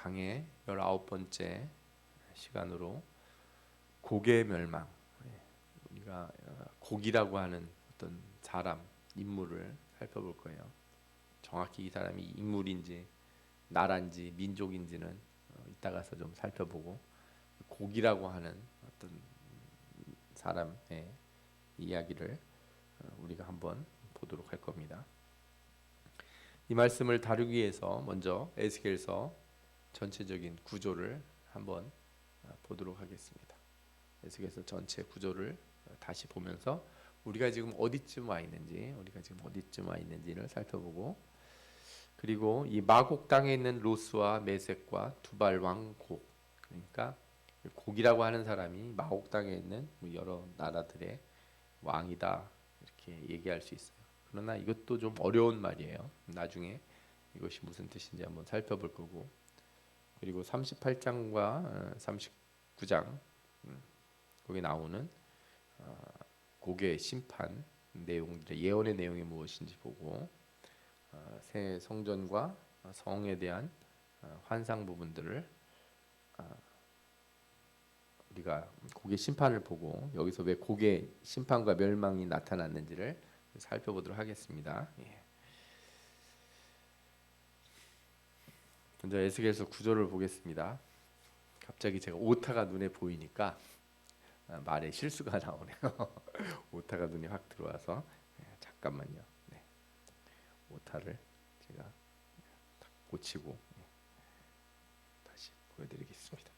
강의 19번째 시간으로 고개의 멸망, 우리가 고기라고 하는 어떤 사람, 인물을 살펴볼 거예요. 정확히 이 사람이 인물인지 나라인지 민족인지는 이따가서 좀 살펴보고, 고기라고 하는 어떤 사람의 이야기를 우리가 한번 보도록 할 겁니다. 이 말씀을 다루기 위해서 먼저 에스겔서 전체적인 구조를 한번 보도록 하겠습니다. 에스겔서 전체 구조를 다시 보면서 우리가 지금 어디쯤 와 있는지를 살펴보고, 그리고 이 마곡 땅에 있는 로스와 메섹과 두발 왕 곡, 그러니까 곡이라고 하는 사람이 마곡 땅에 있는 여러 나라들의 왕이다, 이렇게 얘기할 수 있어요. 그러나 이것도 좀 어려운 말이에요. 나중에 이것이 무슨 뜻인지 한번 살펴볼 거고, 그리고 38장과 39장 거기 나오는 고개의 심판 내용들의 예언의 내용이 무엇인지 보고, 새 성전과 성에 대한 환상 부분들을 우리가 고개 심판을 보고, 여기서 왜 고개 심판과 멸망이 나타났는지를 살펴보도록 하겠습니다. 먼저 에스겔서 구조를 보겠습니다. 갑자기 제가 오타가 눈에 보이니까 말에 실수가 나오네요. 오타가 눈에 확 들어와서 잠깐만요. 오타를 제가 고치고 다시 보여드리겠습니다.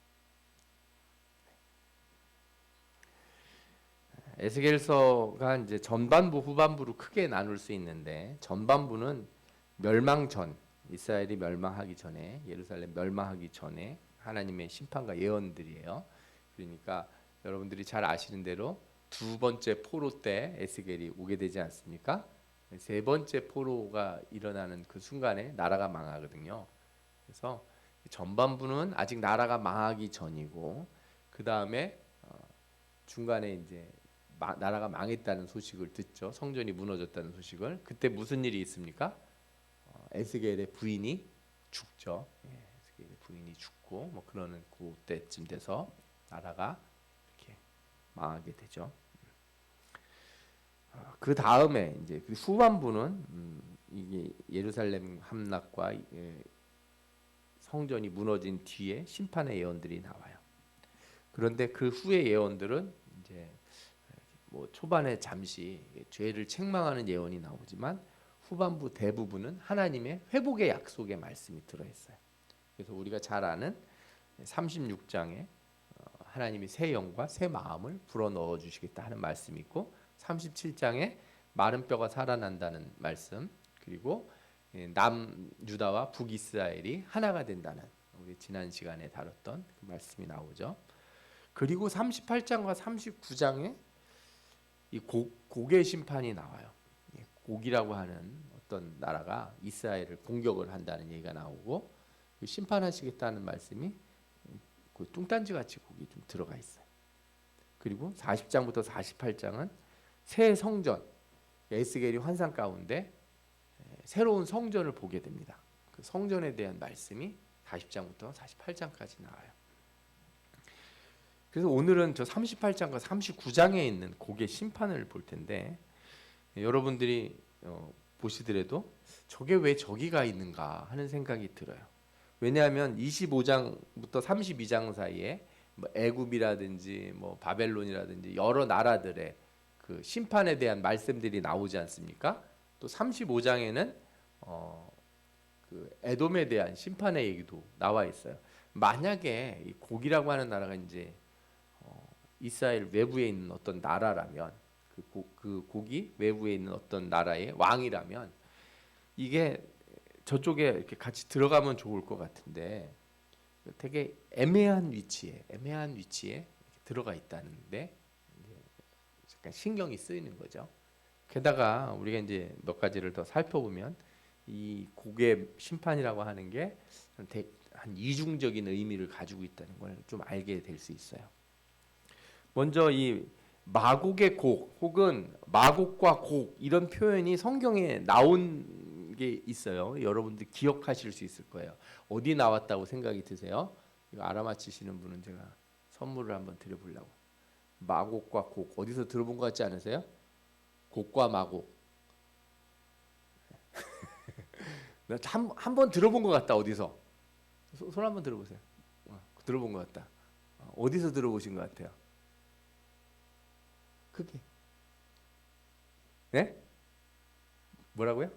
에스겔서가 이제 전반부 후반부로 크게 나눌 수 있는데, 전반부는 멸망 전, 이스라엘이 멸망하기 전에, 예루살렘 멸망하기 전에 하나님의 심판과 예언들이에요. 그러니까 여러분들이 잘 아시는 대로 두 번째 포로 때 에스겔이 오게 되지 않습니까? 세 번째 포로가 일어나는 그 순간에 나라가 망하거든요. 그래서 전반부는 아직 나라가 망하기 전이고, 그 다음에 중간에 이제 나라가 망했다는 소식을 듣죠. 성전이 무너졌다는 소식을. 그때 무슨 일이 있습니까? 에스겔의 부인이 죽죠. 에스겔의 부인이 죽고 뭐 그러는 그때쯤 돼서 나라가 이렇게 망하게 되죠. 그 다음에 이제 그 후반부는 이게 예루살렘 함락과 성전이 무너진 뒤에 심판의 예언들이 나와요. 그런데 그 후의 예언들은 이제 뭐 초반에 잠시 죄를 책망하는 예언이 나오지만, 후반부 대부분은 하나님의 회복의 약속의 말씀이 들어있어요. 그래서 우리가 잘 아는 36장에 하나님이 새 영과 새 마음을 불어넣어 주시겠다 하는 말씀이 있고, 37장에 마른 뼈가 살아난다는 말씀, 그리고 남유다와 북이스라엘이 하나가 된다는, 우리 지난 시간에 다뤘던 그 말씀이 나오죠. 그리고 38장과 39장에 이 곡의 심판이 나와요. 곡이라고 하는 어떤 나라가 이스라엘을 공격을 한다는 얘기가 나오고, 그 심판하시겠다는 말씀이 그 뚱딴지 같이 곡이 좀 들어가 있어요. 그리고 40장부터 48장은 새 성전, 에스겔이 환상 가운데 새로운 성전을 보게 됩니다. 그 성전에 대한 말씀이 40장부터 48장까지 나와요. 그래서 오늘은 저 38장과 39장에 있는 곡의 심판을 볼 텐데, 여러분들이 보시더라도 저게 왜 저기가 있는가 하는 생각이 들어요. 왜냐하면 25장부터 32장 사이에 뭐 애굽이라든지 뭐 바벨론이라든지 여러 나라들의 그 심판에 대한 말씀들이 나오지 않습니까? 또 35장에는 그 에돔에 대한 심판의 얘기도 나와 있어요. 만약에 이 곡이라고 하는 나라가 이제 이스라엘 외부에 있는 어떤 나라라면, 그 곡이 외부에 있는 어떤 나라의 왕이라면, 이게 저쪽에 이렇게 같이 들어가면 좋을 것 같은데 되게 애매한 위치에 이렇게 들어가 있다는데 약간 신경이 쓰이는 거죠. 게다가 우리가 이제 몇 가지를 더 살펴보면 이 곡의 심판이라고 하는 게 한 이중적인 의미를 가지고 있다는 걸 좀 알게 될 수 있어요. 먼저 이 마곡의 곡 혹은 마곡과 곡, 이런 표현이 성경에 나온 게 있어요. 여러분들 기억하실 수 있을 거예요. 어디 나왔다고 생각이 드세요? 이거 알아맞히시는 분은 제가 선물을 한번 드려보려고. 마곡과 곡 어디서 들어본 것 같지 않으세요? 곡과 마곡. 한번 들어본 것 같다. 어디서? 손 한번 들어보세요. 들어본 것 같다. 어디서 들어보신 것 같아요? 크게. 네? 뭐라고요?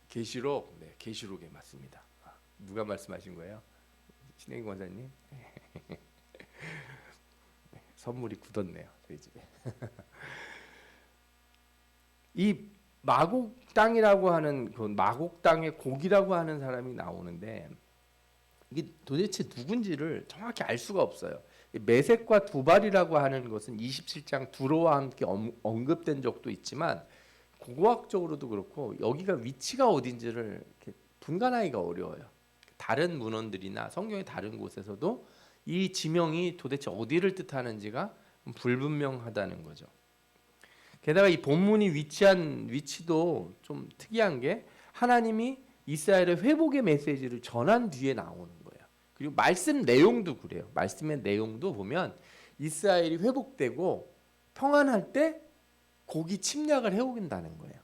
계시록. 네, 계시록에 맞습니다. 누가 말씀하신 거예요? 신혜기 권사님? 네, 선물이 굳었네요. 저희 집에. 이 마곡 땅이라고 하는 그 마곡 땅의 곡이라고 하는 사람이 나오는데 이게 도대체 누군지를 정확히 알 수가 없어요. 메섹과 두발이라고 하는 것은 27장 두로와 함께 언급된 적도 있지만 고고학적으로도 그렇고 여기가 위치가 어딘지를 이렇게 분간하기가 어려워요. 다른 문헌들이나 성경의 다른 곳에서도 이 지명이 도대체 어디를 뜻하는지가 불분명하다는 거죠. 게다가 이 본문이 위치한 위치도 좀 특이한 게 하나님이 이스라엘의 회복의 메시지를 전한 뒤에 나오는 거예요. 그리고 말씀 내용도 그래요. 말씀의 내용도 보면 이스라엘이 회복되고 평안할 때 고기 침략을 해오긴다는 거예요.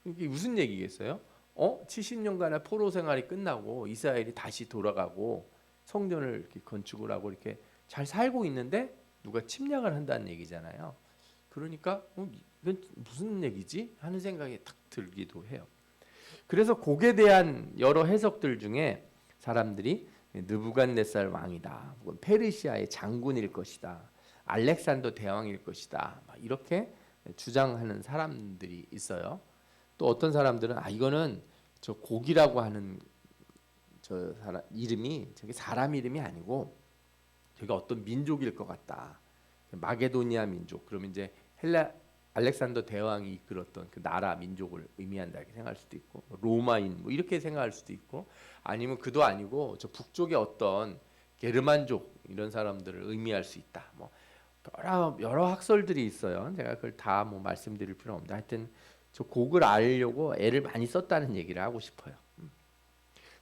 이게 무슨 얘기겠어요? 70년간의 포로 생활이 끝나고 이스라엘이 다시 돌아가고 성전을 이렇게 건축을 하고 이렇게 잘 살고 있는데 누가 침략을 한다는 얘기잖아요. 그러니까 이건 무슨 얘기지? 하는 생각이 탁 들기도 해요. 그래서 곡에 대한 여러 해석들 중에 사람들이 느부갓네살 왕이다, 혹은 페르시아의 장군일 것이다, 알렉산더 대왕일 것이다, 이렇게 주장하는 사람들이 있어요. 또 어떤 사람들은 이거는 저 곡이라고 하는 저 사람 이름이 저게 사람 이름이 아니고 저게 어떤 민족일 것 같다. 마게도니아 민족. 그러면 이제 알렉산더 대왕이 이끌었던 그 나라 민족을 의미한다 이렇게 생각할 수도 있고, 로마인 이렇게 생각할 수도 있고, 아니면 그도 아니고 저 북쪽의 어떤 게르만족 이런 사람들을 의미할 수 있다. 여러 학설들이 있어요. 제가 그걸 다 말씀드릴 필요는 없는데 하여튼 저 곡을 알려고 애를 많이 썼다는 얘기를 하고 싶어요.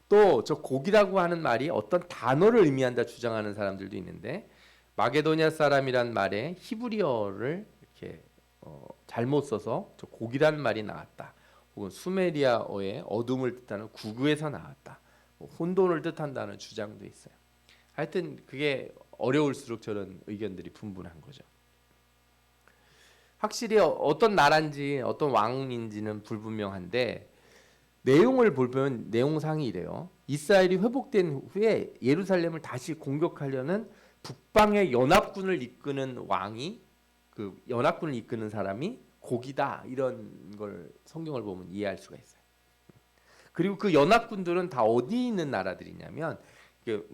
또 저 곡이라고 하는 말이 어떤 단어를 의미한다 주장하는 사람들도 있는데, 마게도니아 사람이란 말에 히브리어를 이렇게 잘못 써서 저 곡이라는 말이 나왔다. 혹은 수메리아어의 어둠을 뜻하는 구구에서 나왔다. 혼돈을 뜻한다는 주장도 있어요. 하여튼 그게 어려울수록 저런 의견들이 분분한 거죠. 확실히 어떤 나라인지 어떤 왕인지는 불분명한데 내용을 보면 내용상이 이래요. 이스라엘이 회복된 후에 예루살렘을 다시 공격하려는 북방의 연합군을 이끄는 왕이, 그 연합군을 이끄는 사람이 곡이다, 이런 걸 성경을 보면 이해할 수가 있어요. 그리고 그 연합군들은 다 어디 있는 나라들이냐면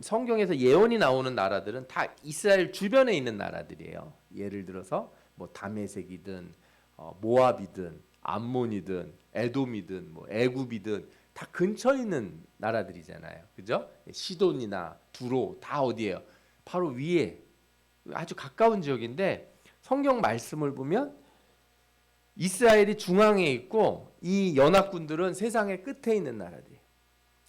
성경에서 예언이 나오는 나라들은 다 이스라엘 주변에 있는 나라들이에요. 예를 들어서 다메섹이든 모압이든 암몬이든 에돔이든 애굽이든 다 근처에 있는 나라들이잖아요. 그죠? 시돈이나 두로 다 어디예요? 바로 위에 아주 가까운 지역인데 성경 말씀을 보면 이스라엘이 중앙에 있고 이 연합군들은 세상의 끝에 있는 나라들이에요.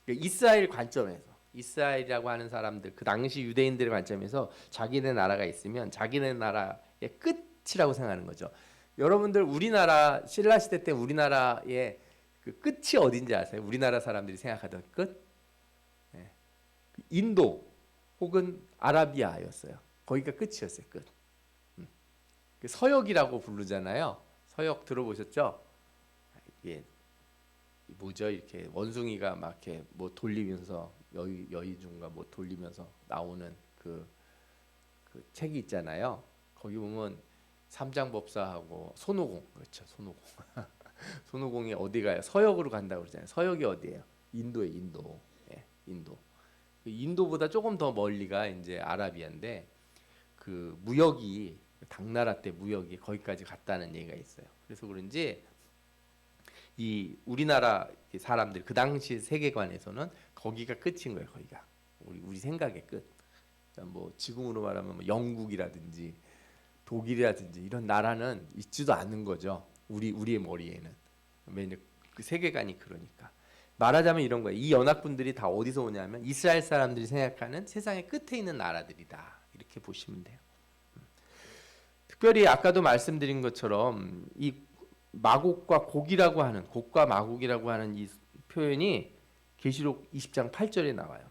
그러니까 이스라엘 관점에서, 이스라엘이라고 하는 사람들, 그 당시 유대인들의 관점에서 자기네 나라가 있으면 자기네 나라의 끝이라고 생각하는 거죠. 여러분들 우리나라 신라 시대 때 우리나라의 그 끝이 어딘지 아세요? 우리나라 사람들이 생각하던 끝? 네. 인도 혹은 아라비아였어요. 거기가 끝이었어요. 끝. 서역이라고 부르잖아요. 서역 들어보셨죠? 이게 뭐죠? 이렇게 원숭이가 막 이렇게 돌리면서 여의주인가 돌리면서 나오는 그 책이 있잖아요. 거기 보면 삼장법사하고 손오공, 그렇죠? 손오공. 손오공이 어디 가요? 서역으로 간다고 그러잖아요. 서역이 어디예요? 인도예요. 인도. 예, 인도. 인도보다 조금 더 멀리가 이제 아라비아인데 그 무역이 당나라 때 무역이 거기까지 갔다는 얘기가 있어요. 그래서 그런지 이 우리나라 사람들 그 당시 세계관에서는 거기가 끝인 거예요. 거기가 우리 생각의 끝. 그러니까 지금으로 말하면 영국이라든지 독일이라든지 이런 나라는 있지도 않는 거죠. 우리의 머리에는. 왜냐 그 세계관이 그러니까. 말하자면 이런 거예요. 이 연합군들이 다 어디서 오냐면 이스라엘 사람들이 생각하는 세상의 끝에 있는 나라들이다. 이렇게 보시면 돼요. 특별히 아까도 말씀드린 것처럼 이 마곡과 곡이라고 하는 곡과 마곡이라고 하는 이 표현이 계시록 20장 8절에 나와요.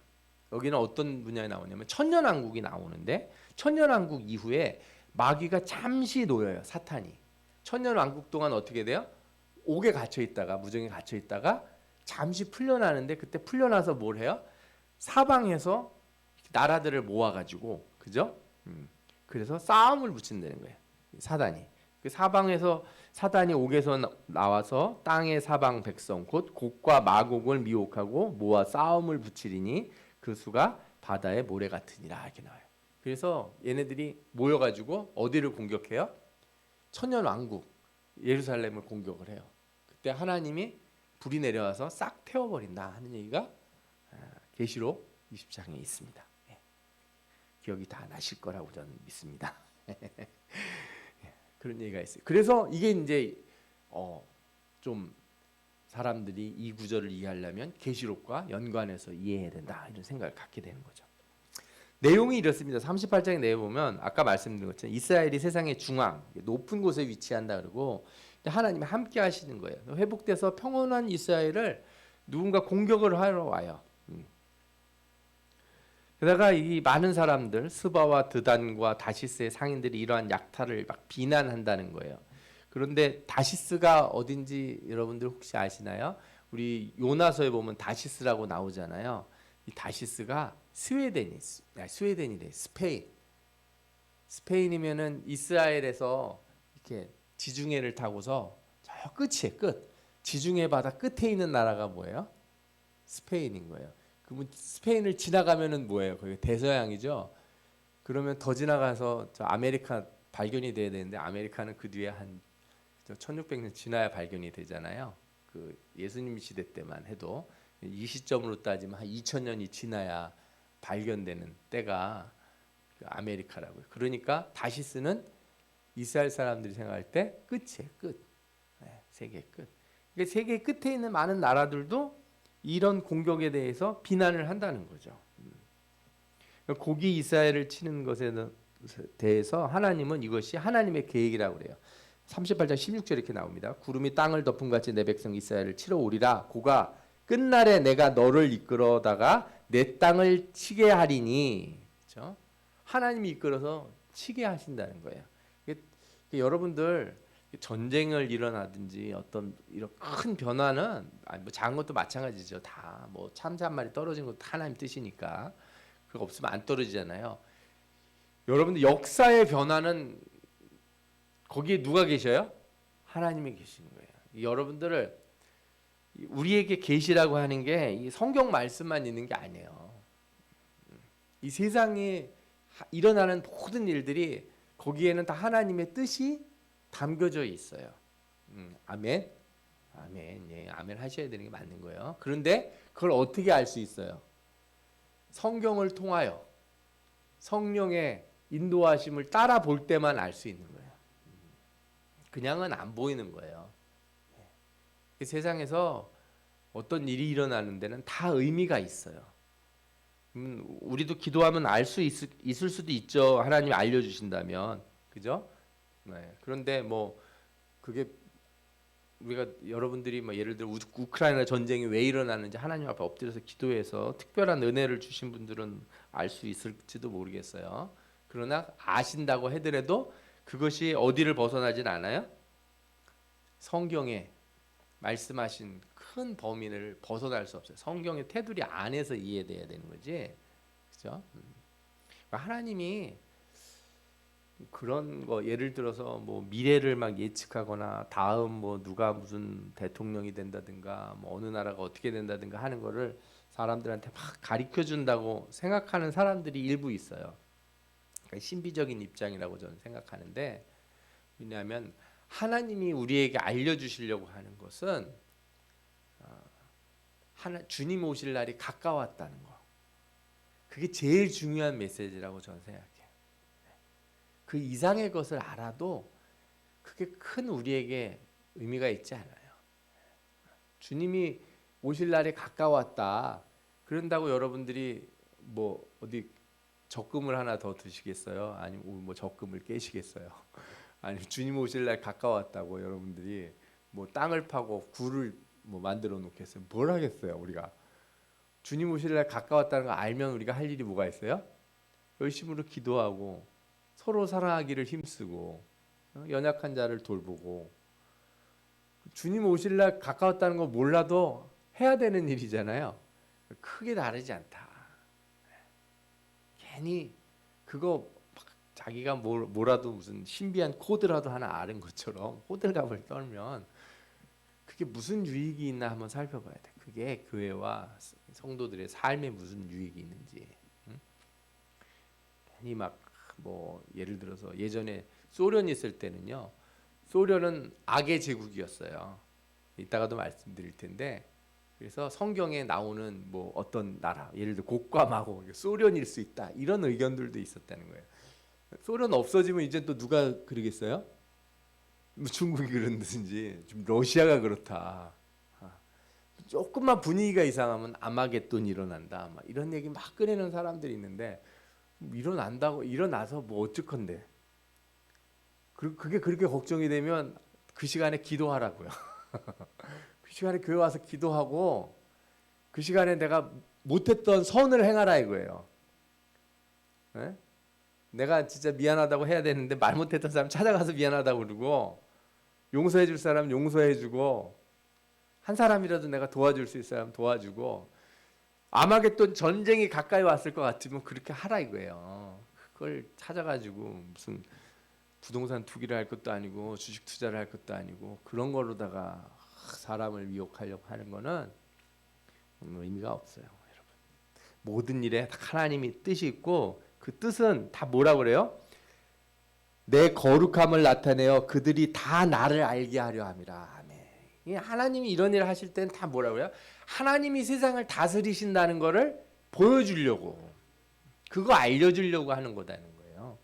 여기는 어떤 분야에 나오냐면 천년왕국이 나오는데 천년왕국 이후에 마귀가 잠시 놓여요. 사탄이. 천년왕국 동안 어떻게 돼요? 옥에 갇혀 있다가 무정에 갇혀 있다가 잠시 풀려나는데 그때 풀려나서 뭘 해요? 사방에서 나라들을 모아가지고 그죠? 그래서 싸움을 붙인다는 거예요. 사단이. 그 사방에서 사단이 옥에서 나와서 땅의 사방 백성 곧 곡과 마곡을 미혹하고 모아 싸움을 붙이리니 그 수가 바다의 모래 같으니라 이렇게 나와요. 그래서 얘네들이 모여가지고 어디를 공격해요? 천년 왕국 예루살렘을 공격을 해요. 그때 하나님이 불이 내려와서 싹 태워버린다 하는 얘기가 계시록 20장에 있습니다. 기억이 다 나실 거라고 저는 믿습니다. 그런 얘기가 있어요. 그래서 이게 이제 좀 사람들이 이 구절을 이해하려면 계시록과 연관해서 이해해야 된다 이런 생각을 갖게 되는 거죠. 내용이 이렇습니다. 38장에 내보면 아까 말씀드린 것처럼 이스라엘이 세상의 중앙 높은 곳에 위치한다 그러고 하나님이 함께 하시는 거예요. 회복돼서 평온한 이스라엘을 누군가 공격을 하러 와요. 게다가 이 많은 사람들 스바와 드단과 다시스의 상인들이 이러한 약탈을 막 비난한다는 거예요. 그런데 다시스가 어딘지 여러분들 혹시 아시나요? 우리 요나서에 보면 다시스라고 나오잖아요. 이 다시스가 스웨덴이래. 스페인이면은 이스라엘에서 이렇게 지중해를 타고서 저 끝이에요. 끝. 지중해 바다 끝에 있는 나라가 뭐예요? 스페인인 거예요. 그러면 스페인을 지나가면은 뭐예요? 거기 대서양이죠. 그러면 더 지나가서 저 아메리카 발견이 돼야 되는데 아메리카는 그 뒤에 한 1600년 지나야 발견이 되잖아요. 그 예수님 시대 때만 해도 이 시점으로 따지면 한 2000년이 지나야 발견되는 때가 그 아메리카라고요. 그러니까 다시스는 이스라엘 사람들이 생각할 때 끝이에요. 끝. 세계 끝. 그러니까 세계 끝에 있는 많은 나라들도 이런 공격에 대해서 비난을 한다는 거죠. 곡이 이스라엘을 치는 것에 대해서 하나님은 이것이 하나님의 계획이라고 그래요. 38장 16절 이렇게 나옵니다. 구름이 땅을 덮음같이 내 백성 이스라엘을 치러 오리라. 고가 끝날에 내가 너를 이끌어다가 내 땅을 치게 하리니. 그렇죠? 하나님이 이끌어서 치게 하신다는 거예요. 여러분들 전쟁을 일어나든지 어떤 이런 큰 변화는 뭐 작은 것도 마찬가지죠. 다 뭐 참새 한 마리 떨어진 것도 하나님 뜻이니까 그거 없으면 안 떨어지잖아요. 여러분들 역사의 변화는 거기에 누가 계셔요? 하나님이 계시는 거예요. 여러분들을 우리에게 계시라고 하는 게 이 성경 말씀만 있는 게 아니에요. 이 세상에 일어나는 모든 일들이 거기에는 다 하나님의 뜻이 담겨져 있어요. 아멘. 아멘. 예, 아멘 하셔야 되는 게 맞는 거예요. 그런데 그걸 어떻게 알 수 있어요? 성경을 통하여 성령의 인도하심을 따라 볼 때만 알 수 있는 거예요. 그냥은 안 보이는 거예요. 이 세상에서 어떤 일이 일어나는 데는 다 의미가 있어요. 우리도 기도하면 알 수 있을 수도 있죠. 하나님이 알려주신다면, 그죠? 네. 그런데 뭐 그게 우리가 여러분들이 뭐 예를 들어 우크라이나 전쟁이 왜 일어나는지 하나님 앞에 엎드려서 기도해서 특별한 은혜를 주신 분들은 알 수 있을지도 모르겠어요. 그러나 아신다고 하더라도 그것이 어디를 벗어나진 않아요. 성경에 말씀하신 큰 범위를 벗어날 수 없어요. 성경의 테두리 안에서 이해돼야 되는 거지, 그죠? 하나님이 그런 거 예를 들어서 뭐 미래를 막 예측하거나 다음 뭐 누가 무슨 대통령이 된다든가 뭐 어느 나라가 어떻게 된다든가 하는 거를 사람들한테 막 가르쳐 준다고 생각하는 사람들이 일부 있어요. 그러니까 신비적인 입장이라고 저는 생각하는데, 왜냐하면 하나님이 우리에게 알려주시려고 하는 것은 주님 오실 날이 가까웠다는 거. 그게 제일 중요한 메시지라고 저는 생각해요. 그 이상의 것을 알아도 그게 큰 우리에게 의미가 있지 않아요. 주님이 오실 날이 가까웠다. 그런다고 여러분들이 뭐 어디 적금을 하나 더 드시겠어요? 아니면 뭐 적금을 깨시겠어요? 아니면 주님 오실 날 가까웠다고 여러분들이 뭐 땅을 파고 굴을 뭐 만들어 놓겠어요? 뭘 하겠어요, 우리가? 주님 오실 날 가까웠다는 거 알면 우리가 할 일이 뭐가 있어요? 열심으로 기도하고 서로 사랑하기를 힘쓰고 연약한 자를 돌보고 주님 오실 날 가까웠다는 거 몰라도 해야 되는 일이잖아요. 크게 다르지 않다. 괜히 그거 막 자기가 뭐라도 무슨 신비한 코드라도 하나 아는 것처럼 호들갑을 떨면 그게 무슨 유익이 있나 한번 살펴봐야 돼. 그게 교회와 성도들의 삶에 무슨 유익이 있는지. 응? 괜히 막 뭐 예를 들어서 예전에 소련이 있을 때는요. 소련은 악의 제국이었어요. 이따가도 말씀드릴 텐데 그래서 성경에 나오는 뭐 어떤 나라 예를 들어 곡과마고 소련일 수 있다 이런 의견들도 있었다는 거예요. 소련 없어지면 이제 또 누가 그러겠어요? 뭐 중국이 그런든지 좀 러시아가 그렇다. 조금만 분위기가 이상하면 아마겟돈이 일어난다. 막 이런 얘기 막 꺼내는 사람들이 있는데 일어나서 뭐 어쩌건데? 그게 그렇게 걱정이 되면 그 시간에 기도하라고요. 그 시간에 교회 와서 기도하고 그 시간에 내가 못했던 선을 행하라 이거예요. 네? 내가 진짜 미안하다고 해야 되는데 말 못했던 사람 찾아가서 미안하다고 그러고 용서해 줄 사람 용서해 주고 한 사람이라도 내가 도와줄 수 있을 사람 도와주고 아마겟돈 전쟁이 가까이 왔을 것 같으면 그렇게 하라 이거예요. 그걸 찾아가지고 무슨 부동산 투기를 할 것도 아니고 주식 투자를 할 것도 아니고 그런 걸로다가 사람을 미혹하려고 하는 거는 의미가 없어요, 여러분. 모든 일에 하나님이 뜻이 있고 그 뜻은 다 뭐라 그래요? 내 거룩함을 나타내어 그들이 다 나를 알게 하려 함이라. 아멘. 하나님이 이런 일을 하실 때는 다 뭐라고요? 하나님이 세상을 다스리신다는 거를 보여주려고 그거 알려주려고 하는 거다는 거예요.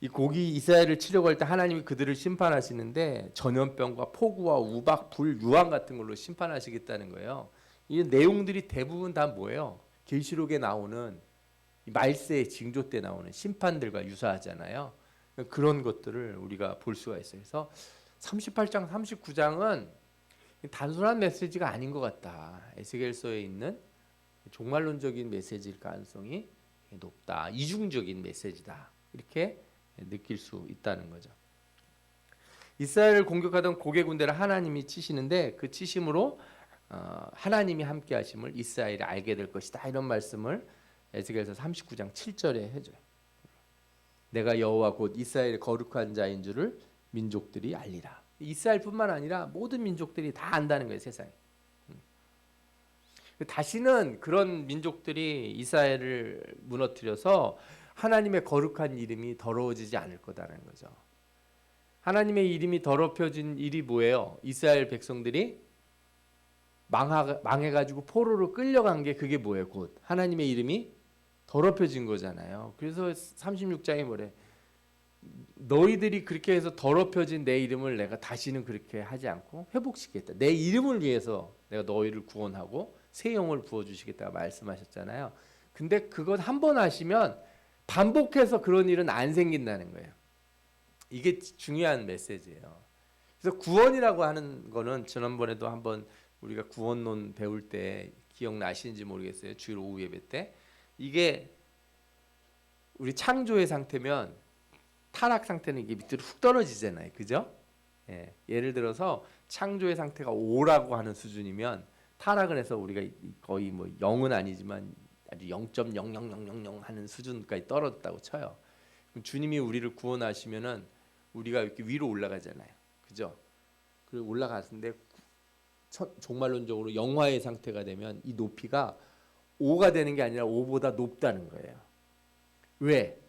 이 고기 이스라엘을 치려고 할 때 하나님이 그들을 심판하시는데 전염병과 폭우와 우박, 불, 유황 같은 걸로 심판하시겠다는 거예요. 이 내용들이 대부분 다 뭐예요? 계시록에 나오는 말세의 징조 때 나오는 심판들과 유사하잖아요. 그런 것들을 우리가 볼 수가 있어요. 그래서 38장, 39장은 단순한 메시지가 아닌 것 같다. 에스겔서에 있는 종말론적인 메시지일 가능성이 높다. 이중적인 메시지다. 이렇게 느낄 수 있다는 거죠. 이스라엘을 공격하던 고개 군대를 하나님이 치시는데 그 치심으로 하나님이 함께 하심을 이스라엘이 알게 될 것이다. 이런 말씀을 에스겔서 39장 7절에 해줘요. 내가 여호와 곧 이스라엘의 거룩한 자인 줄을 민족들이 알리라. 이스라엘뿐만 아니라 모든 민족들이 다 안다는 거예요, 세상에. 다시는 그런 민족들이 이스라엘을 무너뜨려서 하나님의 거룩한 이름이 더러워지지 않을 거다라는 거죠. 하나님의 이름이 더럽혀진 일이 뭐예요? 이스라엘 백성들이 망해가지고 포로로 끌려간 게 그게 뭐예요? 곧 하나님의 이름이 더럽혀진 거잖아요. 그래서 36장에 뭐래? 너희들이 그렇게 해서 더럽혀진 내 이름을 내가 다시는 그렇게 하지 않고 회복시키겠다. 내 이름을 위해서 내가 너희를 구원하고 새 영을 부어주시겠다고 말씀하셨잖아요. 근데 그것 한 번 하시면 반복해서 그런 일은 안 생긴다는 거예요. 이게 중요한 메시지예요. 그래서 구원이라고 하는 거는 지난번에도 한번 우리가 구원론 배울 때 기억나시는지 모르겠어요. 주일 오후 예배 때. 이게 우리 창조의 상태면 타락 상태는 이게 밑으로 훅 떨어지잖아요. 그죠? 예. 예를 들어서 창조의 상태가 5라고 하는 수준이면 타락을 해서 우리가 거의 뭐 0은 아니지만 아주 0.0000 하는 수준까지 떨어졌다고 쳐요. 그럼 주님이 우리를 구원하시면은 우리가 이렇게 위로 올라가잖아요. 그죠? 그리고 올라갔는데 종말론적으로 영화의 상태가 되면 이 높이가 5가 되는 게 아니라 5보다 높다는 거예요. 왜?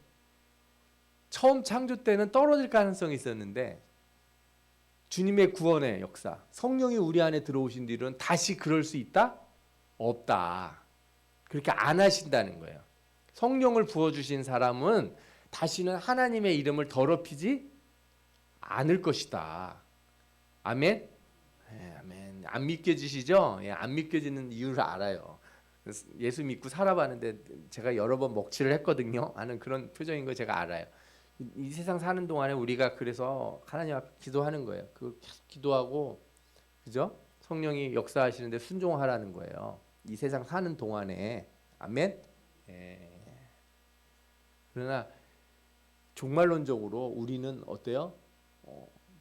처음 창조 때는 떨어질 가능성이 있었는데 주님의 구원의 역사, 성령이 우리 안에 들어오신 뒤로는 다시 그럴 수 있다? 없다. 그렇게 안 하신다는 거예요. 성령을 부어주신 사람은 다시는 하나님의 이름을 더럽히지 않을 것이다. 아멘? 아멘. 안 믿겨지시죠? 예, 안 믿겨지는 이유를 알아요. 예수 믿고 살아봤는데 제가 여러 번 먹칠을 했거든요 하는 그런 표정인 거 제가 알아요. 이 세상 사는 동안에 우리가 그래서 하나님 앞에 기도하는 거예요. 그 계속 기도하고, 그죠? 성령이 역사하시는데 순종하라는 거예요. 이 세상 사는 동안에. 아멘. 예. 그러나 종말론적으로 우리는 어때요?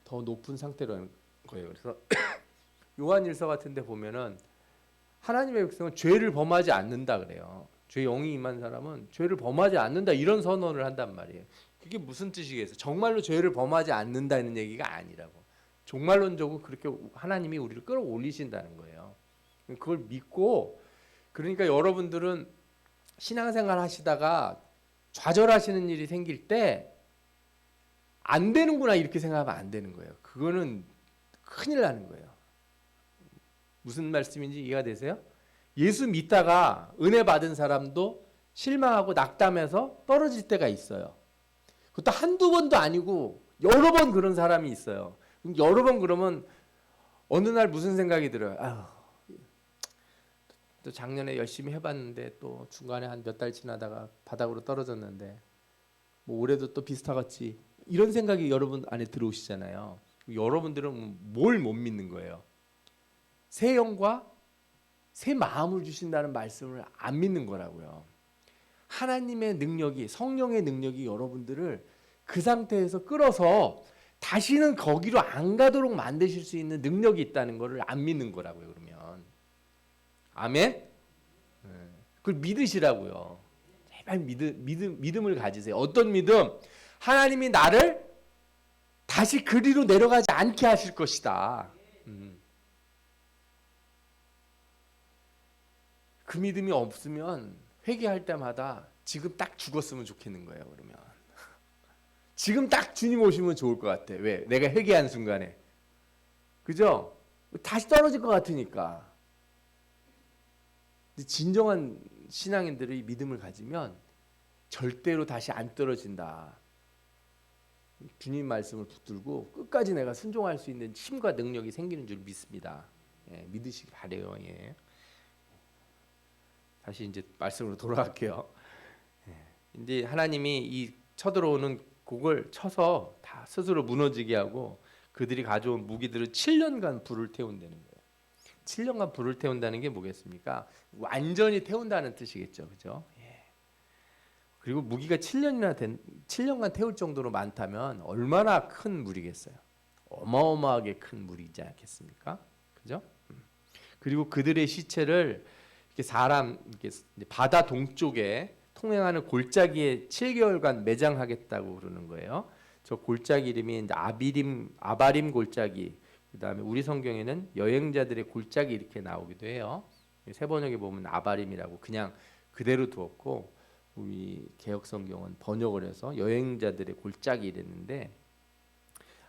더 높은 상태라는 거예요. 그래서 요한일서 같은 데 보면은 하나님의 백성은 죄를 범하지 않는다 그래요. 죄 영이 임한 사람은 죄를 범하지 않는다 이런 선언을 한단 말이에요. 그게 무슨 뜻이겠어요? 정말로 죄를 범하지 않는다는 얘기가 아니라고. 종말론적으로 그렇게 하나님이 우리를 끌어올리신다는 거예요. 그걸 믿고, 그러니까 여러분들은 신앙생활 하시다가 좌절하시는 일이 생길 때 안 되는구나 이렇게 생각하면 안 되는 거예요. 그거는 큰일 나는 거예요. 무슨 말씀인지 이해가 되세요? 예수 믿다가 은혜 받은 사람도 실망하고 낙담해서 떨어질 때가 있어요. 그것도 한두 번도 아니고 여러 번 그런 사람이 있어요. 여러 번 그러면 어느 날 무슨 생각이 들어요? 아유, 또 작년에 열심히 해봤는데 또 중간에 한 몇 달 지나다가 바닥으로 떨어졌는데 뭐 올해도 또 비슷하겠지. 이런 생각이 여러분 안에 들어오시잖아요. 여러분들은 뭘 못 믿는 거예요? 새 영과 새 마음을 주신다는 말씀을 안 믿는 거라고요. 하나님의 능력이, 성령의 능력이 여러분들을 그 상태에서 끌어서 다시는 거기로 안 가도록 만드실 수 있는 능력이 있다는 것을 안 믿는 거라고요. 그러면 아멘? 그걸 믿으시라고요. 제발 믿음을 가지세요. 어떤 믿음? 하나님이 나를 다시 그리로 내려가지 않게 하실 것이다. 그 믿음이 없으면 회개할 때마다 지금 딱 죽었으면 좋겠는 거예요. 그러면 지금 딱 주님 오시면 좋을 것 같아. 왜? 내가 회개한 순간에, 그죠? 다시 떨어질 것 같으니까. 근데 진정한 신앙인들이 믿음을 가지면 절대로 다시 안 떨어진다. 주님 말씀을 붙들고 끝까지 내가 순종할 수 있는 힘과 능력이 생기는 줄 믿습니다. 예, 믿으시기 바래요. 예. 다시 이제 말씀으로 돌아갈게요. 이제 하나님이 이 쳐들어오는 곡을 쳐서 다 스스로 무너지게 하고 그들이 가져온 무기들을 7년간 불을 태운다는 거예요. 7년간 불을 태운다는 게 뭐겠습니까? 완전히 태운다는 뜻이겠죠, 그죠? 예. 그리고 무기가 7년간 태울 정도로 많다면 얼마나 큰 물이겠어요? 어마어마하게 큰 물이지 않겠습니까? 그죠? 그리고 그들의 시체를 이렇게 바다 동쪽에 통행하는 골짜기에 7개월간 매장하겠다고 그러는 거예요. 저 골짜기 이름이 이제 아바림 골짜기. 그다음에 우리 성경에는 여행자들의 골짜기 이렇게 나오기도 해요. 새 번역에 보면 아바림이라고 그냥 그대로 두었고 우리 개역 성경은 번역을 해서 여행자들의 골짜기 이랬는데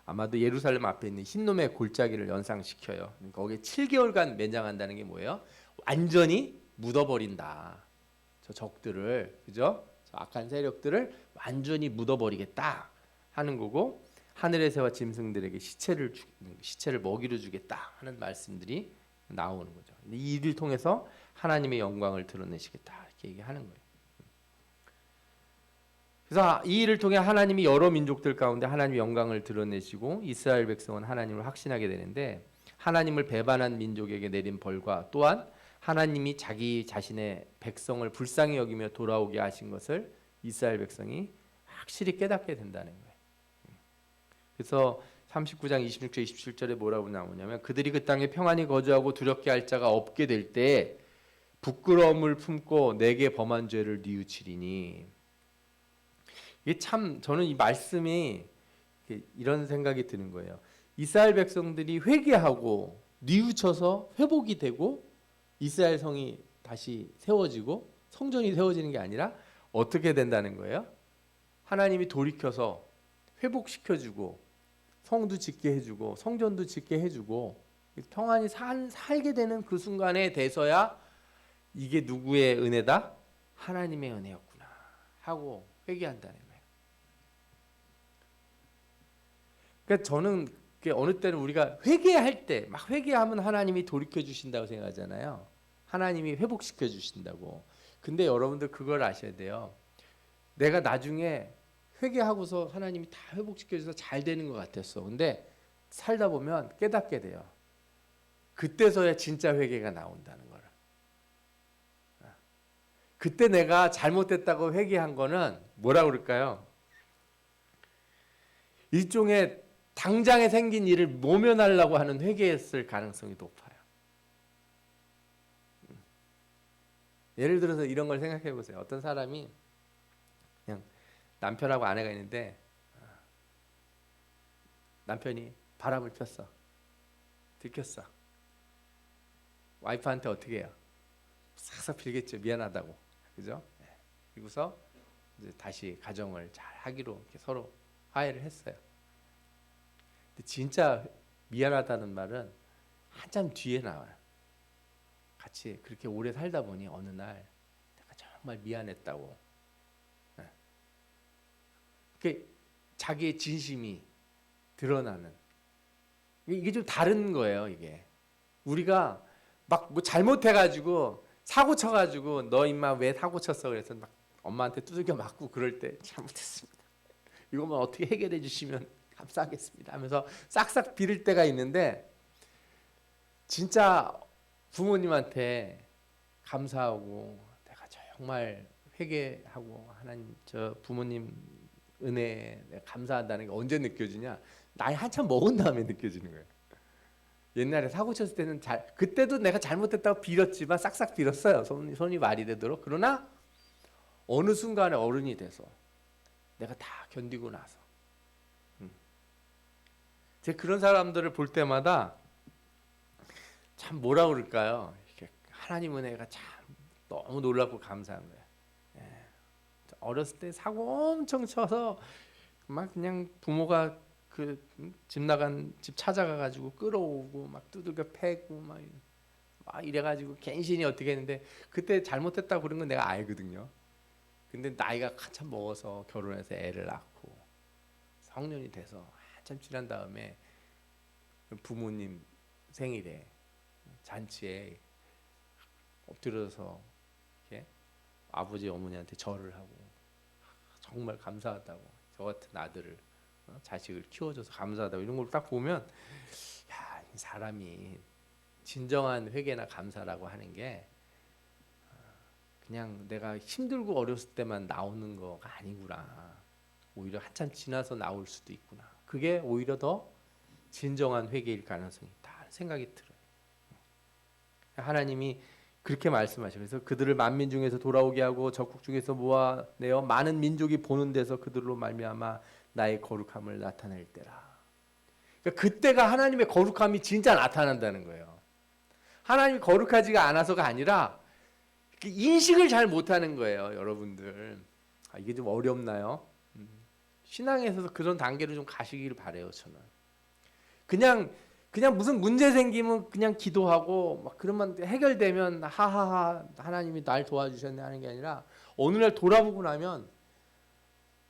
아마도 예루살렘 앞에 있는 흰놈의 골짜기를 연상시켜요. 그러니까 거기에 7개월간 매장한다는 게 뭐예요? 완전히 묻어버린다. 저 적들을, 그죠? 저 악한 세력들을 완전히 묻어버리겠다 하는 거고, 하늘의 새와 짐승들에게 시체를 먹이로 주겠다 하는 말씀들이 나오는 거죠. 이 일을 통해서 하나님의 영광을 드러내시겠다 이렇게 얘기하는 거예요. 그래서 이 일을 통해 하나님이 여러 민족들 가운데 하나님의 영광을 드러내시고 이스라엘 백성은 하나님을 확신하게 되는데, 하나님을 배반한 민족에게 내린 벌과 또한 하나님이 자기 자신의 백성을 불쌍히 여기며 돌아오게 하신 것을 이스라엘 백성이 확실히 깨닫게 된다는 거예요. 그래서 39장 26절 27절에 뭐라고 나오냐면 그들이 그 땅에 평안히 거주하고 두렵게 할 자가 없게 될 때 부끄러움을 품고 내게 범한 죄를 뉘우치리니. 이게 참 저는 이 말씀이 이런 생각이 드는 거예요. 이스라엘 백성들이 회개하고 뉘우쳐서 회복이 되고 이스라엘 성이 다시 세워지고 성전이 세워지는 게 아니라 어떻게 된다는 거예요? 하나님이 돌이켜서 회복시켜주고 성도 짓게 해주고 성전도 짓게 해주고 평안히 살게 되는 그 순간에 돼서야 이게 누구의 은혜다? 하나님의 은혜였구나 하고 회개한다는 거예요. 그러니까 저는 그게 어느 때는 우리가 회개할 때 막 회개하면 하나님이 돌이켜 주신다고 생각하잖아요. 하나님이 회복시켜 주신다고. 근데 여러분들 그걸 아셔야 돼요. 내가 나중에 회개하고서 하나님이 다 회복시켜 줘서 잘 되는 것 같았어. 근데 살다 보면 깨닫게 돼요. 그때서야 진짜 회개가 나온다는 걸. 그때 내가 잘못됐다고 회개한 거는 뭐라 그럴까요? 일종의 당장에 생긴 일을 모면하려고 하는 회개였을 가능성이 높아요. 예를 들어서 이런 걸 생각해 보세요. 어떤 사람이 그냥 남편하고 아내가 있는데 남편이 바람을 폈어. 들켰어. 와이프한테 어떻게 해요? 싹싹 빌겠죠. 미안하다고. 그죠? 그리고서 이제 다시 가정을 잘 하기로 이렇게 서로 화해를 했어요. 근데 진짜 미안하다는 말은 한참 뒤에 나와요. 같이 그렇게 오래 살다 보니 어느 날 내가 정말 미안했다고. 그게 자기의 진심이 드러나는. 이게 좀 다른 거예요. 이게 우리가 막 뭐 잘못해가지고 사고 쳐가지고 너 임마 왜 사고 쳤어? 그래서 막 엄마한테 두들겨 맞고 그럴 때 잘못했습니다. 이거만 어떻게 해결해 주시면 감사하겠습니다 하면서 싹싹 빌을 때가 있는데 진짜 부모님한테 감사하고 내가 정말 회개하고 하나님 저 부모님 은혜에 내가 감사한다는 게 언제 느껴지냐? 나이 한참 먹은 다음에 느껴지는 거예요. 옛날에 사고 쳤을 때는 그때도 내가 잘못했다고 빌었지만 싹싹 빌었어요. 손이 말이 되도록. 그러나 어느 순간에 어른이 돼서 내가 다 견디고 나서 제가 그런 사람들을 볼 때마다 참 뭐라 그럴까요? 이렇게 하나님 은혜가 참 너무 놀랍고 감사한 거예요. 어렸을 때 사고 엄청 쳐서 막 그냥 부모가 그 집 나간 집 찾아가가지고 끌어오고 막 두들겨 패고 막 이래가지고 갱신이 어떻게 했는데 그때 잘못했다고 그런 건 내가 알거든요. 근데 나이가 한참 먹어서 결혼해서 애를 낳고 성년이 돼서 한참 지난 다음에 부모님 생일에 잔치에 엎드려서 이렇게 아버지 어머니한테 절을 하고 정말 감사하다고 저 같은 아들을 자식을 키워줘서 감사하다고 이런 걸 딱 보면 야, 이 사람이 진정한 회개나 감사라고 하는 게 그냥 내가 힘들고 어렸을 때만 나오는 거가 아니구나. 오히려 한참 지나서 나올 수도 있구나. 그게 오히려 더 진정한 회개일 가능성이 있다 생각이 들어요. 하나님이 그렇게 말씀하셔요. 그래서 그들을 만민 중에서 돌아오게 하고 적국 중에서 모아내어 많은 민족이 보는 데서 그들로 말미암아 나의 거룩함을 나타낼 때라. 그러니까 그때가 하나님의 거룩함이 진짜 나타난다는 거예요. 하나님이 거룩하지가 않아서가 아니라 인식을 잘 못하는 거예요, 여러분들. 이게 좀 어렵나요? 신앙에서 그런 단계로 좀 가시기를 바래요, 저는. 그냥 무슨 문제 생기면 그냥 기도하고 막 그러면 해결되면 하하하 하나님이 날 도와주셨네 하는 게 아니라 어느 날 돌아보고 나면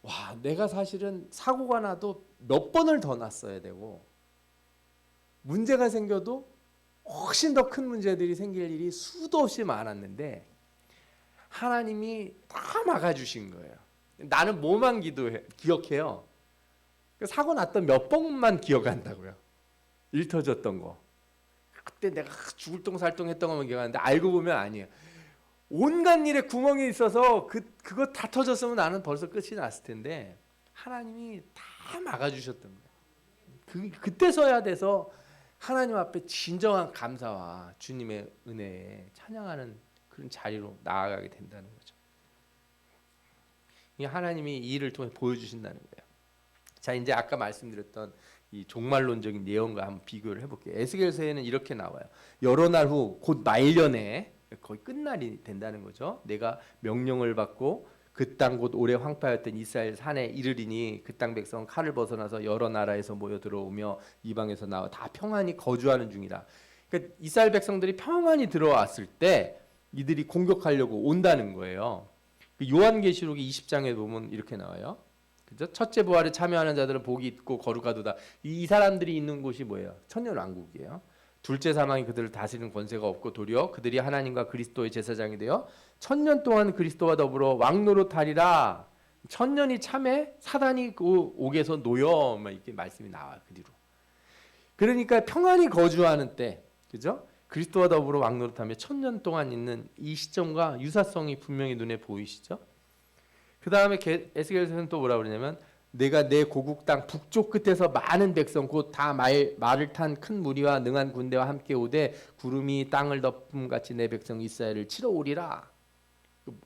와 내가 사실은 사고가 나도 몇 번을 더 났어야 되고 문제가 생겨도 훨씬 더 큰 문제들이 생길 일이 수도 없이 많았는데 하나님이 다 막아주신 거예요. 나는 뭐만 기억해요. 사고 났던 몇 번만 기억한다고요. 일 터졌던 거. 그때 내가 죽을 똥살똥 했던 것만 기억하는데 알고 보면 아니에요. 온갖 일에 구멍이 있어서 그거 다 터졌으면 나는 벌써 끝이 났을 텐데 하나님이 다 막아주셨던 거예요. 그때서야 돼서 하나님 앞에 진정한 감사와 주님의 은혜에 찬양하는 그런 자리로 나아가게 된다는 거죠. 이 하나님이 이 일을 통해 보여주신다는 거예요. 자 이제 아까 말씀드렸던 이 종말론적인 내용과 한번 비교를 해볼게요. 에스겔서에는 이렇게 나와요. 여러 날 후 곧 말년에 거의 끝날이 된다는 거죠. 내가 명령을 받고 그 땅 곧 오래 황폐하였던 이스라엘 산에 이르리니 그 땅 백성은 칼을 벗어나서 여러 나라에서 모여 들어오며 이방에서 나와 다 평안히 거주하는 중이라. 그러니까 이스라엘 백성들이 평안히 들어왔을 때 이들이 공격하려고 온다는 거예요. 요한계시록 20장에 보면 이렇게 나와요. 그죠? 첫째 부활에 참여하는 자들은 복이 있고 거룩하도다. 이 사람들이 있는 곳이 뭐예요? 천년왕국이에요. 둘째 사망이 그들을 다스리는 권세가 없고 도리어 그들이 하나님과 그리스도의 제사장이 되어 천년 동안 그리스도와 더불어 왕노릇하리라. 천년이 참에 사단이 그 옥에서 놓여 막 이렇게 말씀이 나와요. 그 뒤로. 그러니까 평안히 거주하는 때, 그죠? 그리스도와 더불어 왕노릇하며 천년 동안 있는 이 시점과 유사성이 분명히 눈에 보이시죠? 그 다음에 에스겔서는 또 뭐라 그러냐면 내가 내 고국 땅 북쪽 끝에서 많은 백성 곧 다 말을 탄 큰 무리와 능한 군대와 함께 오되 구름이 땅을 덮음같이 내 백성 이스라엘을 치러 오리라.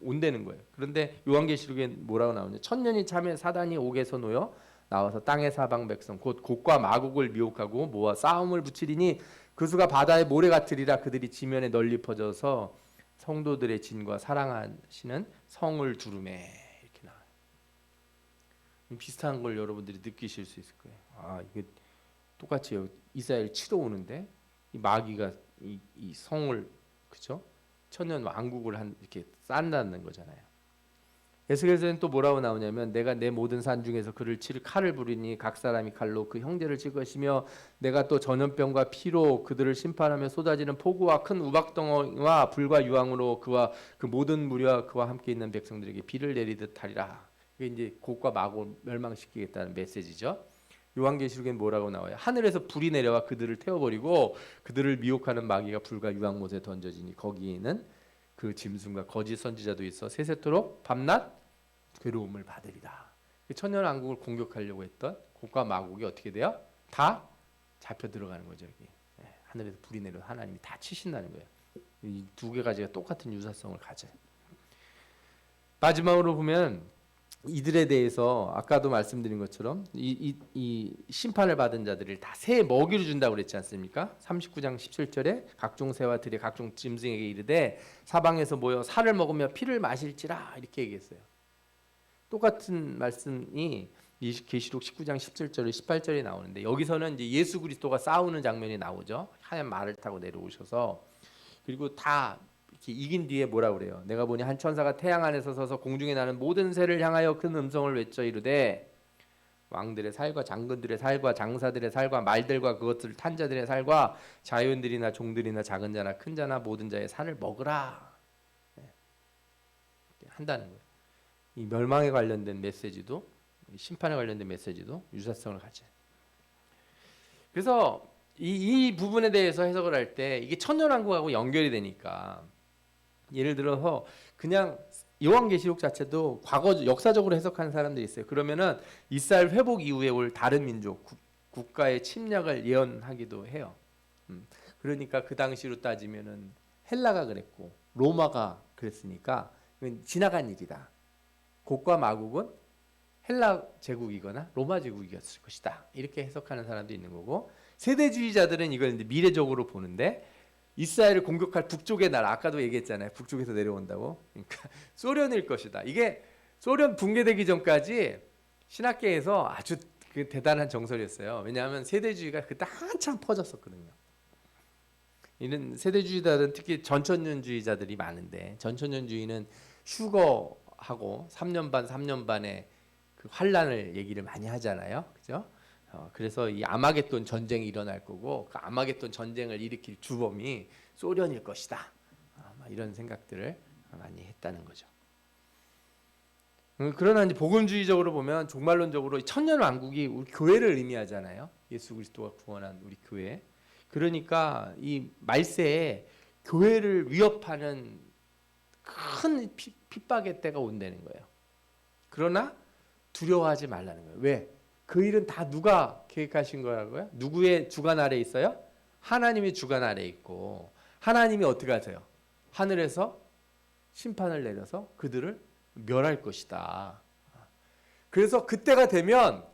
온다는 거예요. 그런데 요한계시록에 뭐라고 나오냐? 천년이 참에 사단이 옥에서 놓여 나와서 땅의 사방 백성 곧 곡과 마곡을 미혹하고 모아 싸움을 붙이리니 그 수가 바다의 모래 같으리라. 그들이 지면에 널리 퍼져서 성도들의 진과 사랑하시는 성을 두루매. 이렇게 나와요. 비슷한 걸 여러분들이 느끼실 수 있을 거예요. 아, 이게 똑같이 이스라엘 치러 오는데 이 마귀가 이 성을, 그죠? 천년 왕국을 이렇게 쌓는다는 거잖아요. 에스겔서는 또 뭐라고 나오냐면 내가 내 모든 산 중에서 그를 칠 칼을 부리니 각 사람이 칼로 그 형제를 칠 것이며 내가 또 전염병과 피로 그들을 심판하며 쏟아지는 폭우와 큰 우박덩어리와 불과 유황으로 그와 그 모든 무리와 그와 함께 있는 백성들에게 비를 내리듯 하리라. 이게 이제 곡과 마곡을 멸망시키겠다는 메시지죠. 요한계시록엔 뭐라고 나와요? 하늘에서 불이 내려와 그들을 태워버리고 그들을 미혹하는 마귀가 불과 유황못에 던져지니 거기에는 그 짐승과 거짓 선지자도 있어 세세토록 밤낮 괴로움을 받으리라. 천년 왕국을 공격하려고 했던 곡과 마곡이 어떻게 돼요? 다 잡혀 들어가는 거죠. 여기. 하늘에서 불이 내려 하나님이 다 치신다는 거예요. 이 두 개 가지가 똑같은 유사성을 가져요. 마지막으로 보면 이들에 대해서 아까도 말씀드린 것처럼 이 심판을 받은 자들을 다 새 먹이를 준다고 그랬지 않습니까? 39장 17절에 각종 새와 들의 각종 짐승에게 이르되 사방에서 모여 살을 먹으며 피를 마실지라 이렇게 얘기했어요. 똑같은 말씀이 계시록 19장 17절에 18절에 나오는데 여기서는 이제 예수 그리스도가 싸우는 장면이 나오죠. 하얀 말을 타고 내려오셔서 그리고 다 이렇게 이긴 뒤에 뭐라 그래요? 내가 보니 한 천사가 태양 안에서 서서 공중에 나는 모든 새를 향하여 큰 음성을 외쳐 이르되 왕들의 살과 장군들의 살과 장사들의 살과 말들과 그것을 탄 자들의 살과 자연들이나 종들이나 작은 자나 큰 자나 모든 자의 살을 먹으라. 한다는 거예요. 이 멸망에 관련된 메시지도 심판에 관련된 메시지도 유사성을 가져요. 그래서 이 부분에 대해서 해석을 할 때 이게 천년왕국하고 연결이 되니까 예를 들어서 그냥 요한계시록 자체도 과거 역사적으로 해석하는 사람들이 있어요. 그러면은 이스라엘 회복 이후에 올 다른 민족 국가의 침략을 예언하기도 해요. 그러니까 그 당시로 따지면은 헬라가 그랬고 로마가 그랬으니까 지나간 일이다. 곡과 마곡은 헬라 제국이거나 로마 제국이었을 것이다. 이렇게 해석하는 사람도 있는 거고 세대주의자들은 이걸 이제 미래적으로 보는데 이스라엘을 공격할 북쪽의 나라 아까도 얘기했잖아요. 북쪽에서 내려온다고. 그러니까 소련일 것이다. 이게 소련 붕괴되기 전까지 신학계에서 아주 그 대단한 정설이었어요. 왜냐하면 세대주의가 그때 한참 퍼졌었거든요. 이런 세대주의자들은 특히 전천년주의자들이 많은데 전천년주의는 휴거하고 3년 반, 3년 반의 그 환란을 얘기를 많이 하잖아요. 그죠? 그래서 이 아마겟돈 전쟁이 일어날 거고 그 아마겟돈 전쟁을 일으킬 주범이 소련일 것이다. 이런 생각들을 많이 했다는 거죠. 그러나 이제 복음주의적으로 보면 종말론적으로 천년 왕국이 우리 교회를 의미하잖아요. 예수 그리스도가 구원한 우리 교회. 그러니까 이 말세에 교회를 위협하는 큰 핍박의 때가 온다는 거예요. 그러나 두려워하지 말라는 거예요. 왜? 그 일은 다 누가 계획하신 거라고요? 누구의 주관 아래 있어요? 하나님의 주관 아래 있고 하나님이 어떻게 하세요? 하늘에서 심판을 내려서 그들을 멸할 것이다. 그래서 그때가 되면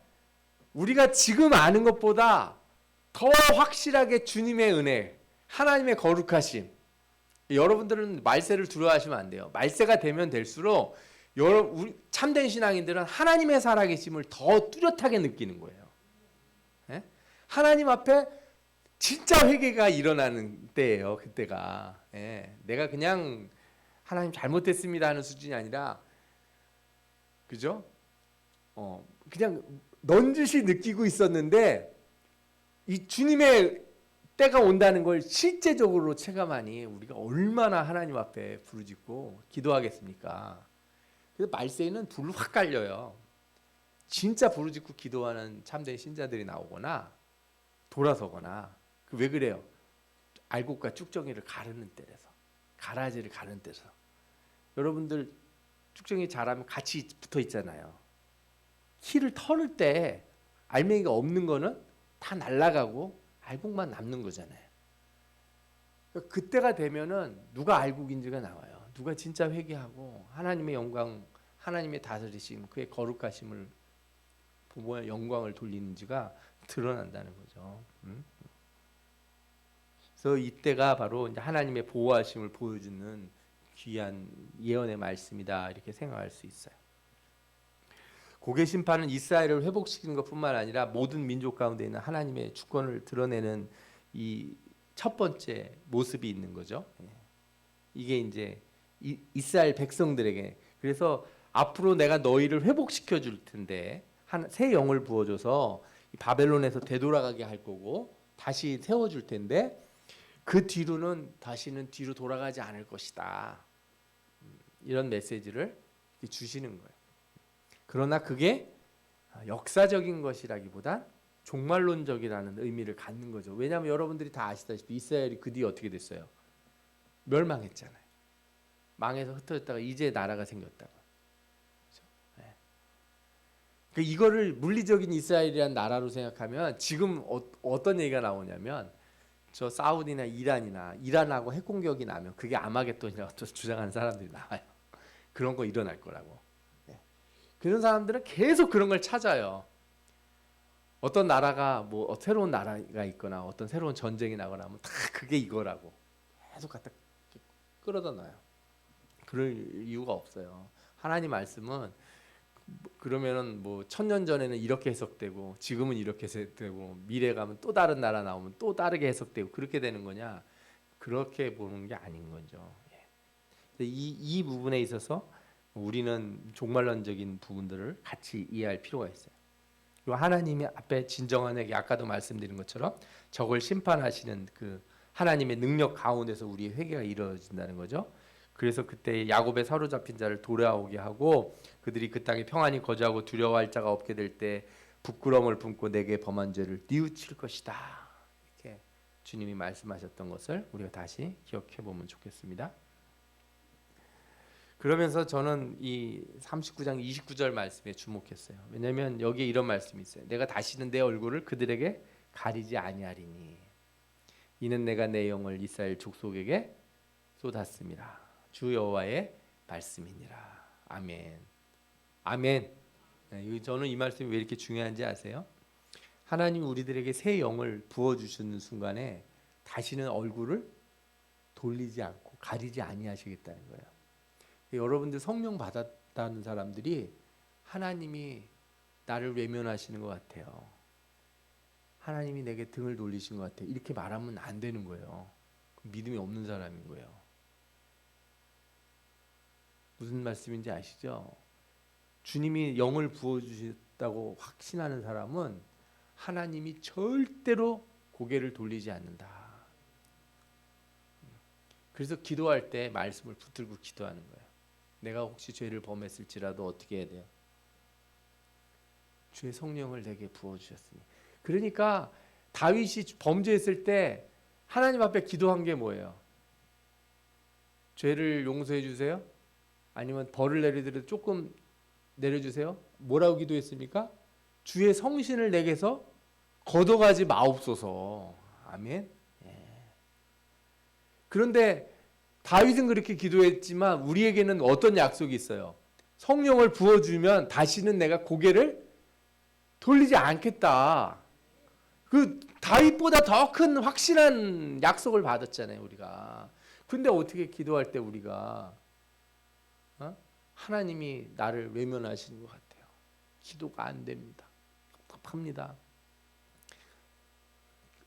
우리가 지금 아는 것보다 더 확실하게 주님의 은혜, 하나님의 거룩하심. 여러분들은 말세를 두려워하시면 안 돼요. 말세가 되면 될수록 우리 참된 신앙인들은 하나님의 살아계심을 더 뚜렷하게 느끼는 거예요. 예? 하나님 앞에 진짜 회개가 일어나는 때예요. 그때가. 예. 내가 그냥 하나님 잘못했습니다 하는 수준이 아니라, 그죠? 그냥 넌지시 느끼고 있었는데 이 주님의 때가 온다는 걸 실제적으로 체감하니 우리가 얼마나 하나님 앞에 부르짖고 기도하겠습니까? 그래서 말세에는 불로 확 갈려요. 진짜 부르짖고 기도하는 참된 신자들이 나오거나 돌아서거나. 왜 그래요? 알곡과 쭉정이를 가르는 때라서, 가라지를 가르는 때서. 여러분들 쭉정이 자라면 같이 붙어 있잖아요. 키를 털을 때 알맹이가 없는 거는 다 날아가고 알곡만 남는 거잖아요. 그러니까 그때가 되면은 누가 알곡인지가 나와요. 누가 진짜 회개하고 하나님의 영광, 하나님의 다스리심, 그의 거룩하심을 보고 영광을 돌리는지가 드러난다는 거죠. 그래서 이때가 바로 이제 하나님의 보호하심을 보여주는 귀한 예언의 말씀이다 이렇게 생각할 수 있어요. 고개 심판은 이스라엘을 회복시키는 것뿐만 아니라 모든 민족 가운데 있는 하나님의 주권을 드러내는 이 첫 번째 모습이 있는 거죠. 이게 이제 이스라엘 백성들에게, 그래서 앞으로 내가 너희를 회복시켜 줄 텐데 새 영을 부어줘서 바벨론에서 되돌아가게 할 거고 다시 세워줄 텐데 그 뒤로는 다시는 뒤로 돌아가지 않을 것이다. 이런 메시지를 주시는 거예요. 그러나 그게 역사적인 것이라기보다 종말론적이라는 의미를 갖는 거죠. 왜냐하면 여러분들이 다 아시다시피 이스라엘이 그 뒤에 어떻게 됐어요? 멸망했잖아요. 망해서 흩어졌다가 이제 나라가 생겼다고. 그렇죠? 네. 그러니까 이거를 물리적인 이스라엘이라는 나라로 생각하면 지금 어떤 얘기가 나오냐면 저 사우디나 이란하고 핵 공격이 나면 그게 아마겟돈이라고 주장하는 사람들이 나와요. 그런 거 일어날 거라고. 그런 사람들은 계속 그런 걸 찾아요. 어떤 나라가 뭐 새로운 나라가 있거나 어떤 새로운 전쟁이 나거나 하면 다 그게 이거라고 계속 갖다 끌어다 놔요. 그럴 이유가 없어요. 하나님 말씀은 그러면은 뭐 1000년 전에는 이렇게 해석되고 지금은 이렇게 해석되고 미래 가면 또 다른 나라 나오면 또 다르게 해석되고 그렇게 되는 거냐? 그렇게 보는 게 아닌 거죠. 이 부분에 있어서 우리는 종말론적인 부분들을 같이 이해할 필요가 있어요. 그리고 하나님이 앞에 진정한 회개, 아까도 말씀드린 것처럼 저걸 심판하시는 그 하나님의 능력 가운데서 우리의 회개가 이루어진다는 거죠. 그래서 그때 야곱의 사로잡힌 자를 돌아오게 하고 그들이 그 땅에 평안히 거주하고 두려워할 자가 없게 될 때 부끄러움을 품고 내게 범한 죄를 뉘우칠 것이다. 이렇게 주님이 말씀하셨던 것을 우리가 다시 기억해 보면 좋겠습니다. 그러면서 저는 이 39장 29절 말씀에 주목했어요. 왜냐하면 여기에 이런 말씀이 있어요. 내가 다시는 내 얼굴을 그들에게 가리지 아니하리니 이는 내가 내 영을 이스라엘 족속에게 쏟았습니다. 주 여호와의 말씀이니라. 아멘. 아멘. 저는 이 말씀이 왜 이렇게 중요한지 아세요? 하나님 우리들에게 새 영을 부어주시는 순간에 다시는 얼굴을 돌리지 않고 가리지 아니하시겠다는 거예요. 여러분들 성령 받았다는 사람들이 하나님이 나를 외면하시는 것 같아요. 하나님이 내게 등을 돌리신 것 같아요. 이렇게 말하면 안 되는 거예요. 믿음이 없는 사람인 거예요. 무슨 말씀인지 아시죠? 주님이 영을 부어주셨다고 확신하는 사람은 하나님이 절대로 고개를 돌리지 않는다. 그래서 기도할 때 말씀을 붙들고 기도하는 거예요. 내가 혹시 죄를 범했을지라도 어떻게 해야 돼요? 주의 성령을 내게 부어주셨으니. 그러니까 다윗이 범죄했을 때 하나님 앞에 기도한 게 뭐예요? 죄를 용서해 주세요? 아니면 벌을 내리더라도 조금 내려주세요? 뭐라고 기도했습니까? 주의 성신을 내게서 걷어가지 마옵소서. 아멘. 그런데 다윗은 그렇게 기도했지만 우리에게는 어떤 약속이 있어요? 성령을 부어주면 다시는 내가 고개를 돌리지 않겠다. 그 다윗보다 더 큰 확실한 약속을 받았잖아요, 우리가. 근데 어떻게 기도할 때 우리가 하나님이 나를 외면하시는 것 같아요. 기도가 안 됩니다. 답답합니다.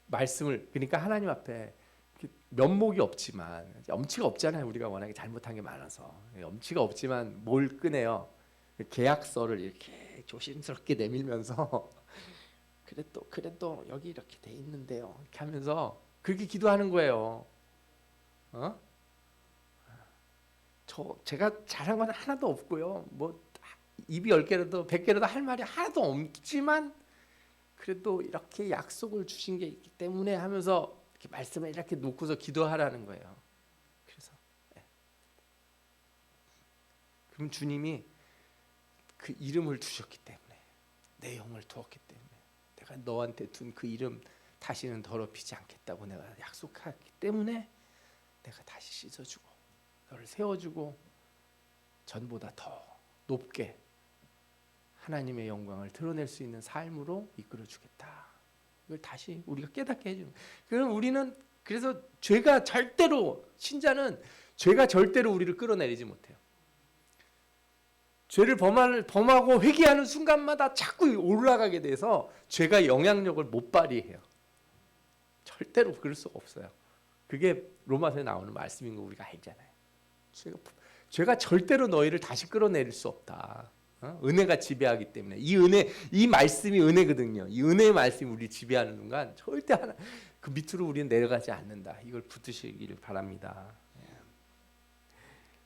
말씀을 그러니까 하나님 앞에 면목이 없지만 염치가 없잖아요. 우리가 워낙에 잘못한 게 많아서 염치가 없지만 뭘 꺼내요? 계약서를 이렇게 조심스럽게 내밀면서 그래도 여기 이렇게 돼 있는데요. 이렇게 하면서 그렇게 기도하는 거예요. 제가 잘한 건 하나도 없고요. 뭐 입이 10개라도 100개라도 할 말이 하나도 없지만 그래도 이렇게 약속을 주신 게 있기 때문에 하면서 이렇게 말씀을 이렇게 놓고서 기도하라는 거예요. 그래서 그럼 주님이 그 이름을 두셨기 때문에, 내 영을 두었기 때문에, 내가 너한테 둔 그 이름 다시는 더럽히지 않겠다고 내가 약속했기 때문에 내가 다시 씻어주고 너를 세워주고 전보다 더 높게 하나님의 영광을 드러낼 수 있는 삶으로 이끌어주겠다. 이걸 다시 우리가 깨닫게 해주는. 그럼 우리는 그래서 신자는 죄가 절대로 우리를 끌어내리지 못해요. 죄를 범하고 회개하는 순간마다 자꾸 올라가게 돼서 죄가 영향력을 못 발휘해요. 절대로 그럴 수가 없어요. 그게 로마서에 나오는 말씀인 거 우리가 알잖아요. 죄가 절대로 너희를 다시 끌어내릴 수 없다. 은혜가 지배하기 때문에 이 말씀이 은혜거든요. 이 은혜의 말씀이 우리 지배하는 순간 절대 그 밑으로 우리는 내려가지 않는다. 이걸 붙드시기를 바랍니다.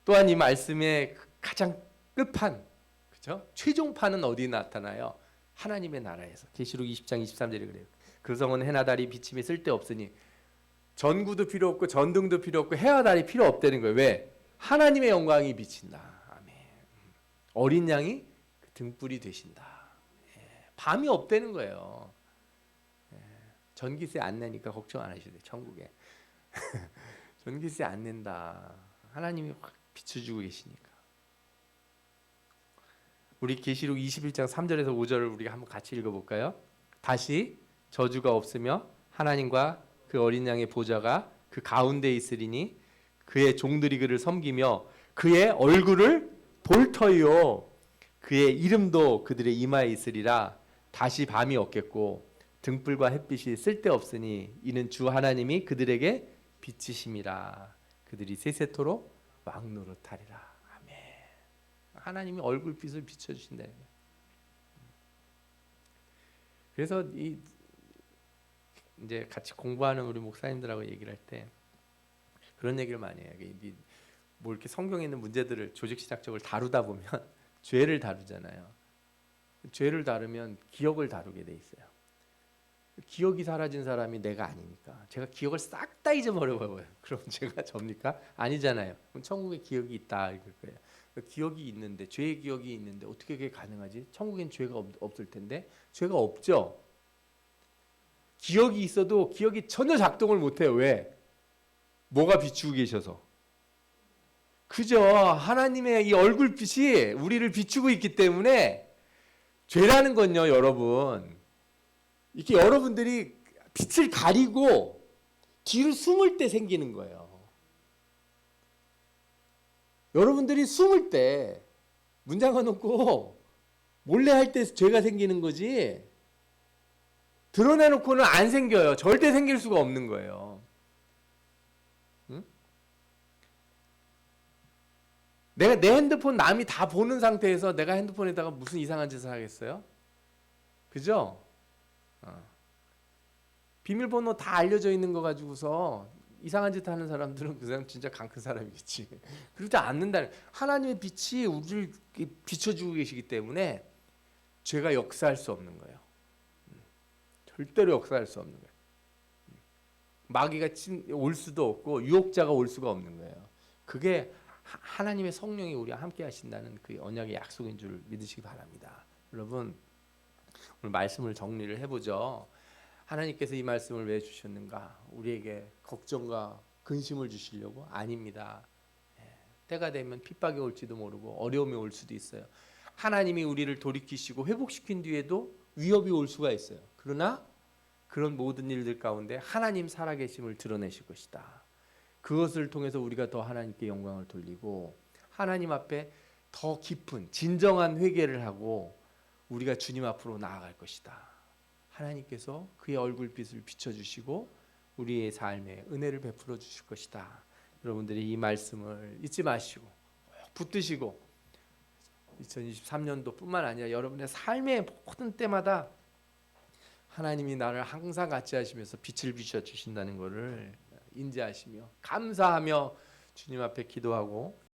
또한 이 말씀의 가장 끝판, 그렇죠? 최종판은 어디 나타나요? 하나님의 나라에서. 계시록 20장 23절에 그래요. 그 성은 해나 달이 비침이 쓸데없으니 전구도 필요 없고 전등도 필요 없고 해와 달이 필요 없다는 거예요. 왜? 하나님의 영광이 비친다. 어린 양이 그 등불이 되신다. 밤이 없다는 거예요. 전기세 안 내니까 걱정 안 하셔도 돼요. 천국에 전기세 안 낸다. 하나님이 확 비춰주고 계시니까. 우리 계시록 21장 3절에서 5절을 우리가 한번 같이 읽어볼까요? 다시 저주가 없으며 하나님과 그 어린 양의 보좌가 그 가운데 있으리니 그의 종들이 그를 섬기며 그의 얼굴을 볼 터이요 그의 이름도 그들의 이마에 있으리라. 다시 밤이 없겠고 등불과 햇빛이 쓸데없으니 이는 주 하나님이 그들에게 빛이심이라. 그들이 세세토록 왕노릇하리라. 아멘. 하나님이 얼굴빛을 비춰주신다. 그래서 이제 같이 공부하는 우리 목사님들하고 얘기를 할 때 그런 얘기를 많이 해요. 뭐 이렇게 성경에 있는 문제들을 조직신학적으로 다루다 보면 죄를 다루잖아요. 죄를 다루면 기억을 다루게 돼 있어요. 기억이 사라진 사람이 내가 아니니까 제가 기억을 싹 다 잊어버려요. 그럼 제가 접니까? 아니잖아요. 그럼 천국에 기억이 있다 이럴 거예요. 기억이 있는데 죄의 기억이 있는데 어떻게 그게 가능하지? 천국엔 죄가 없을 텐데 죄가 없죠. 기억이 있어도 기억이 전혀 작동을 못해요. 왜? 뭐가 비추고 계셔서. 그죠? 하나님의 이 얼굴빛이 우리를 비추고 있기 때문에 죄라는 건요, 여러분. 이렇게 여러분들이 빛을 가리고 뒤를 숨을 때 생기는 거예요. 여러분들이 숨을 때 문 잠가놓고 몰래 할 때 죄가 생기는 거지 드러내놓고는 안 생겨요. 절대 생길 수가 없는 거예요. 응? 내가 내 핸드폰 남이 다 보는 상태에서 내가 핸드폰에다가 무슨 이상한 짓을 하겠어요? 그죠? 비밀번호 다 알려져 있는 거 가지고서 이상한 짓 하는 사람들은 그 사람 진짜 강 큰 사람이겠지. 그러지 않는다는. 하나님의 빛이 우리를 비춰주고 계시기 때문에 죄가 역사할 수 없는 거예요. 절대로 역사할 수 없는 거예요. 마귀가 올 수도 없고 유혹자가 올 수가 없는 거예요. 그게 하나님의 성령이 우리와 함께 하신다는 그 언약의 약속인 줄 믿으시기 바랍니다. 여러분 오늘 말씀을 정리를 해보죠. 하나님께서 이 말씀을 왜 주셨는가? 우리에게 걱정과 근심을 주시려고? 아닙니다. 때가 되면 핍박이 올지도 모르고 어려움이 올 수도 있어요. 하나님이 우리를 돌이키시고 회복시킨 뒤에도 위협이 올 수가 있어요. 그러나 그런 모든 일들 가운데 하나님 살아계심을 드러내실 것이다. 그것을 통해서 우리가 더 하나님께 영광을 돌리고 하나님 앞에 더 깊은 진정한 회개를 하고 우리가 주님 앞으로 나아갈 것이다. 하나님께서 그의 얼굴빛을 비춰주시고 우리의 삶에 은혜를 베풀어 주실 것이다. 여러분들이 이 말씀을 잊지 마시고 붙드시고 2023년도뿐만 아니라 여러분의 삶의 모든 때마다 하나님이 나를 항상 같이 하시면서 빛을 비춰 주신다는 것을 인지하시며 감사하며 주님 앞에 기도하고